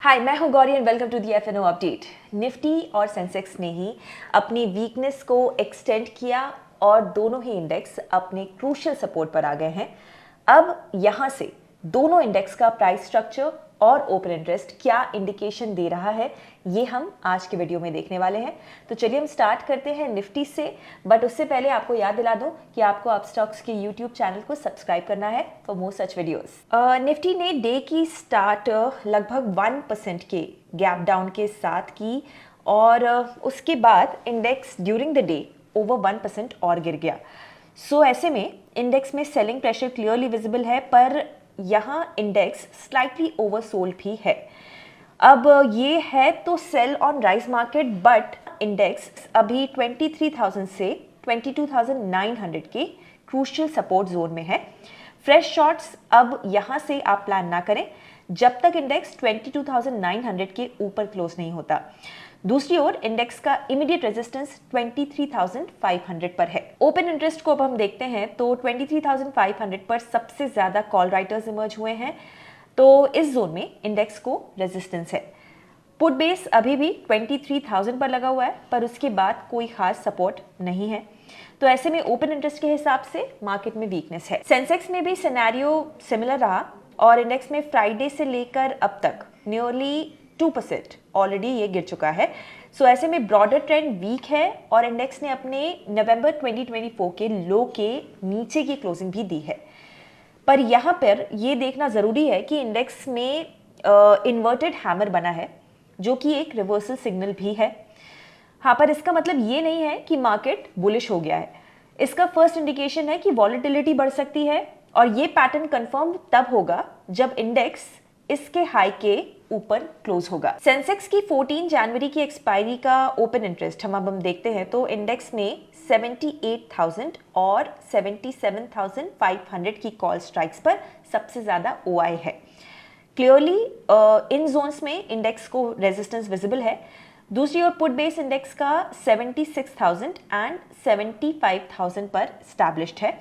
हाय, मैं हूं Gauri and welcome to the FNO update. Nifty और सेंसेक्स ने ही अपनी वीकनेस को एक्सटेंड किया और दोनों ही इंडेक्स अपने क्रूशियल सपोर्ट पर आ गए हैं। अब यहां से दोनों इंडेक्स का प्राइस स्ट्रक्चर और ओपन इंटरेस्ट क्या इंडिकेशन दे रहा है, ये हम आज के वीडियो में देखने वाले हैं। तो चलिए हम स्टार्ट करते हैं निफ्टी से, बट उससे पहले आपको याद दिला दूं कि आपको अपस्टॉक्स के यूट्यूब चैनल को सब्सक्राइब करना है for more such videos. Nifty ने डे की स्टार्ट लगभग 1% के गैप डाउन के साथ की और उसके बाद index during the day over 1% और गिर गया। सो ऐसे में इंडेक्स में सेलिंग प्रेशर क्लियरली विजिबल है, पर यहाँ इंडेक्स स्लाइटली ओवरसोल्ड भी है। अब ये है तो sell on rise market, but index अभी 23,000 से 22,900 के क्रूशियल सपोर्ट जोन में है। फ्रेश शॉट्स अब यहाँ से आप प्लान ना करें जब तक इंडेक्स 22,900 के ऊपर क्लोज नहीं होता। दूसरी ओर इंडेक्स का इमीडिएट रेजिस्टेंस 23,500 पर है। ओपन इंटरेस्ट को अब हम देखते हैं तो 23,500 पर सबसे ज्यादा कॉल राइटर्स इमर्ज हुए हैं, तो इस जोन में इंडेक्स को रेजिस्टेंस है। पुट बेस अभी भी 23,000 पर लगा हुआ है, पर उसके बाद कोई खास सपोर्ट नहीं है। तो ऐसे में ओपन इंटरेस्ट के हिसाब से मार्केट में वीकनेस है। सेंसेक्स में भी सिनेरियो सिमिलर रहा और इंडेक्स में फ्राइडे से लेकर अब तक नियरली 2% ऑलरेडी ये गिर चुका है। सो ऐसे में ब्रॉडर ट्रेंड वीक है और इंडेक्स ने अपने नवंबर 2024 के लो के नीचे की क्लोजिंग भी दी है। पर यहाँ पर ये देखना ज़रूरी है कि इंडेक्स में इन्वर्टेड हैमर बना है, जो कि एक रिवर्सल सिग्नल भी है। हाँ, पर इसका मतलब ये नहीं है कि मार्केट बुलिश हो गया है। इसका फर्स्ट इंडिकेशन है कि वॉलेटिलिटी बढ़ सकती है और ये पैटर्न कंफर्म तब होगा जब इंडेक्स इसके हाई के ऊपर क्लोज होगा। सेंसेक्स की 14 जनवरी की एक्सपायरी का ओपन इंटरेस्ट हम देखते हैं तो इंडेक्स में 78,000 और 77,500 की कॉल स्ट्राइक्स पर सबसे ज्यादा ओआई है। क्लियरली इन जोन्स में इंडेक्स को रेजिस्टेंस विजिबल है। दूसरी ओर पुट बेस इंडेक्स का 76,000 एंड 75,000 पर स्टैब्लिश्ड है,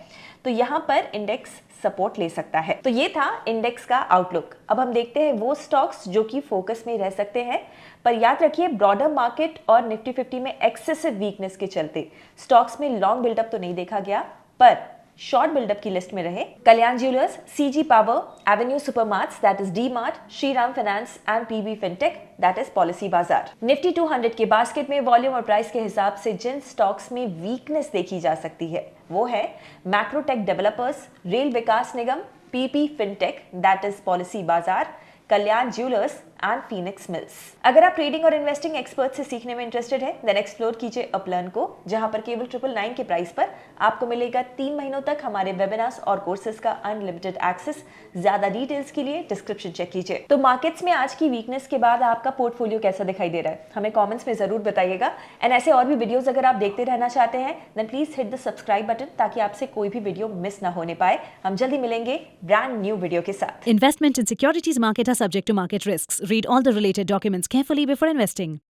तो यहाँ पर इंडेक्स सपोर्ट ले सकता है। तो ये था इंडेक्स का आउटलुक। अब हम देखते हैं वो स्टॉक्स जो कि फोकस में रह सकते हैं, पर याद रखिए ब्रॉडर मार्केट और निफ्टी 50 में एक्सेसिव वीकनेस के चलते स्टॉक्स में लॉन्ग बिल्डअप तो नहीं देखा गया, पर शॉर्ट बिल्डअप की लिस्ट में रहे Kalyan Jewellers, CG Power, Avenue Supermarts that is D Mart, Shriram Finance and PB Fintech that is Policy Bazaar. Nifty 200 के बास्केट में वॉल्यूम और प्राइस के हिसाब से जिन स्टॉक्स में वीकनेस देखी जा सकती है वो है Macrotech developers, rail Vikas Nigam, PP fintech that is Policy बाजार, कल्याण ज्वेलर्स एंड फीनिक्स मिल्स। अगर आप ट्रेडिंग और इन्वेस्टिंग एक्सपर्ट से सीखने में इंटरेस्टेड है देन एक्सप्लोर कीजिए अपलर्न को, जहां पर केवल 999 के प्राइस पर आपको मिलेगा 3 महीनों तक हमारे वेबिनार्स और कोर्सेज का अनलिमिटेड एक्सेस। ज्यादा डिटेल्स के लिए डिस्क्रिप्शन चेक कीजिए। तो मार्केट्स में आज की वीकनेस के बाद आपका पोर्टफोलियो कैसा दिखाई दे रहा है हमें कॉमेंट्स में जरूर बताइएगा। एंड ऐसे और भी वीडियोज अगर आप देखते रहना चाहते हैं then please hit the subscribe button ताकि आपसे कोई भी वीडियो मिस ना होने पाए। हम जल्दी मिलेंगे ब्रांड न्यू वीडियो के साथ। Investment in securities market are subject to market risks. Read all the related documents carefully before investing.